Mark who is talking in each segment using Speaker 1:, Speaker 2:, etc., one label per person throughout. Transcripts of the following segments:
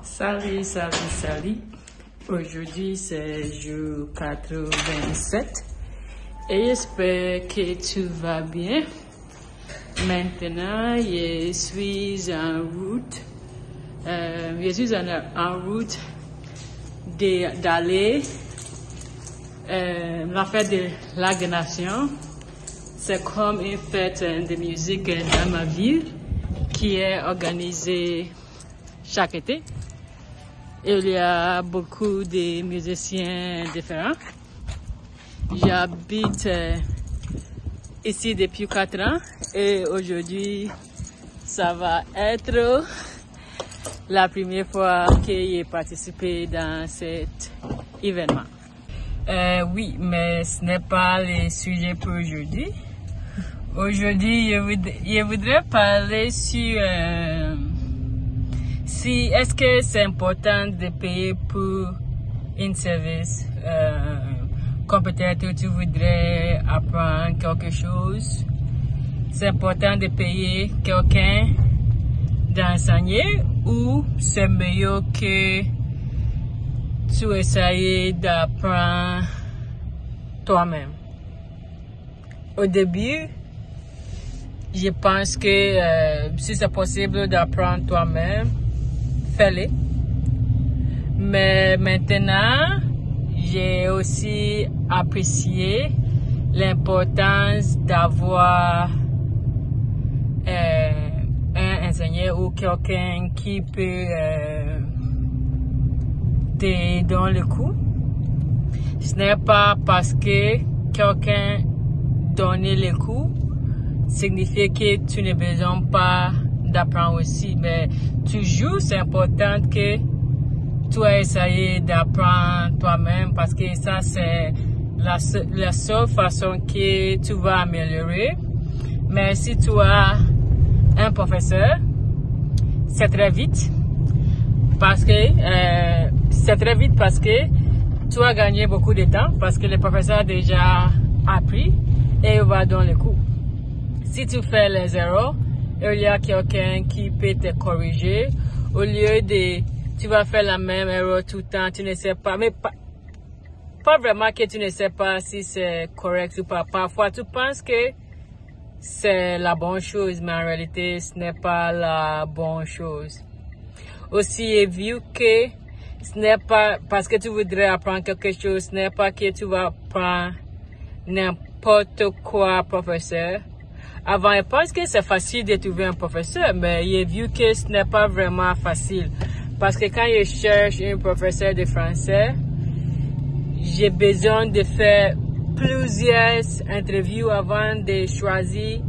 Speaker 1: Salut, salut, salut. Aujourd'hui, c'est jour 87 et j'espère que tu vas bien. Maintenant, je suis en route. En route d'aller la fête de la Nation. C'est comme une fête de musique dans ma ville qui est organisée chaque été. Il y a beaucoup de musiciens différents. J'habite ici depuis 4 ans et aujourd'hui, ça va être la première fois que j'ai participé dans cet événement. Oui, mais ce n'est pas le sujet pour aujourd'hui. Aujourd'hui, je voudrais parler sur si est-ce que c'est important de payer pour un service, comme peut-être tu voudrais apprendre quelque chose. C'est important de payer quelqu'un d'enseigner ou c'est mieux que tu essayes d'apprendre toi-même. Au début, je pense que si c'est possible d'apprendre toi-même, fais-le. Mais maintenant, j'ai aussi apprécié l'importance d'avoir un enseignant ou quelqu'un qui peut t'aider dans le coup. Ce n'est pas parce que quelqu'un donne le coup signifie que tu n'as besoin pas d'apprendre aussi, mais toujours c'est important que tu as essayé d'apprendre toi-même parce que ça c'est la seule façon que tu vas améliorer. Mais si tu as un professeur, c'est très vite parce que tu as gagné beaucoup de temps parce que le professeur a déjà appris et il va donner le cours. Si tu fais les erreurs, il y a quelqu'un qui peut te corriger. Au lieu de, tu vas faire la même erreur tout le temps, tu ne sais pas, mais pas vraiment que tu ne sais pas si c'est correct ou pas. Parfois, tu penses que c'est la bonne chose, mais en réalité, ce n'est pas la bonne chose. Aussi, j'ai vu que ce n'est pas parce que tu voudrais apprendre quelque chose, ce n'est pas que tu vas prendre n'importe quoi professeur. Avant, je pense que c'est facile de trouver un professeur, mais j'ai vu que ce n'est pas vraiment facile. Parce que quand je cherche un professeur de français, j'ai besoin de faire plusieurs interviews avant de choisir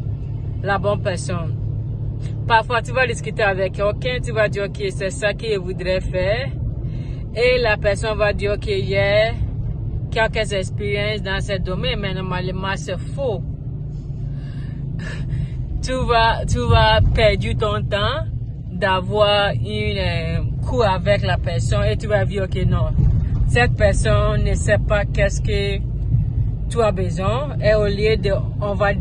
Speaker 1: la bonne personne. Parfois, tu vas discuter avec quelqu'un, tu vas dire que c'est ça que je voudrais faire. Et la personne va dire que j'ai quelques expériences dans ce domaine, mais normalement c'est faux. Tu vas perdre ton temps d'avoir un cours avec la personne et tu vas dire que non, cette personne ne sait pas qu'est-ce que tu as besoin et au lieu de te dire, on va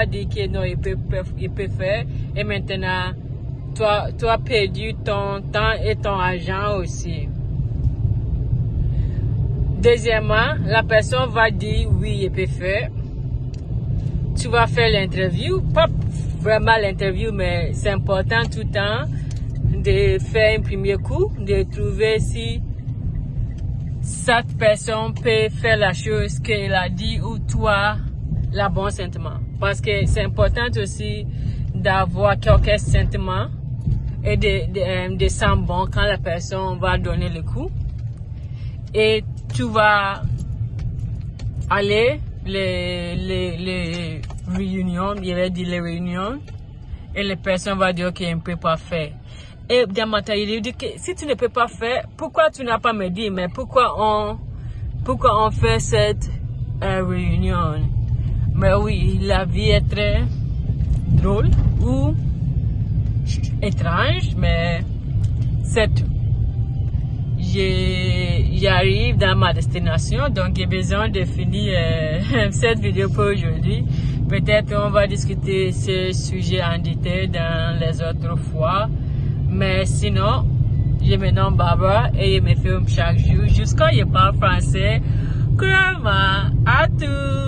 Speaker 1: dire que non, il peut faire et maintenant tu as perdu ton temps et ton argent aussi. Deuxièmement, la personne va dire oui, il peut faire. Tu vas faire l'interview, pas vraiment l'interview, mais c'est important tout le temps de faire un premier coup, de trouver si cette personne peut faire la chose qu'elle a dit ou toi, la bonne sentiment. Parce que c'est important aussi d'avoir quelques sentiments et de sentir bon quand la personne va donner le coup. Et tu vas aller les réunions, il va dire les réunions, et les personnes vont dire qu'elles ne peuvent pas faire. Et dans ma tête, il dit que si tu ne peux pas faire, pourquoi tu n'as pas me dit, mais pourquoi on fait cette réunion? Mais oui, la vie est très drôle ou étrange, mais c'est tout. J'arrive dans ma destination, donc j'ai besoin de finir cette vidéo pour aujourd'hui. Peut-être on va discuter ce sujet en détail dans les autres fois. Mais sinon, je me nomme Barbara et je me filme chaque jour jusqu'à ce que je parle français. Couramment à tous!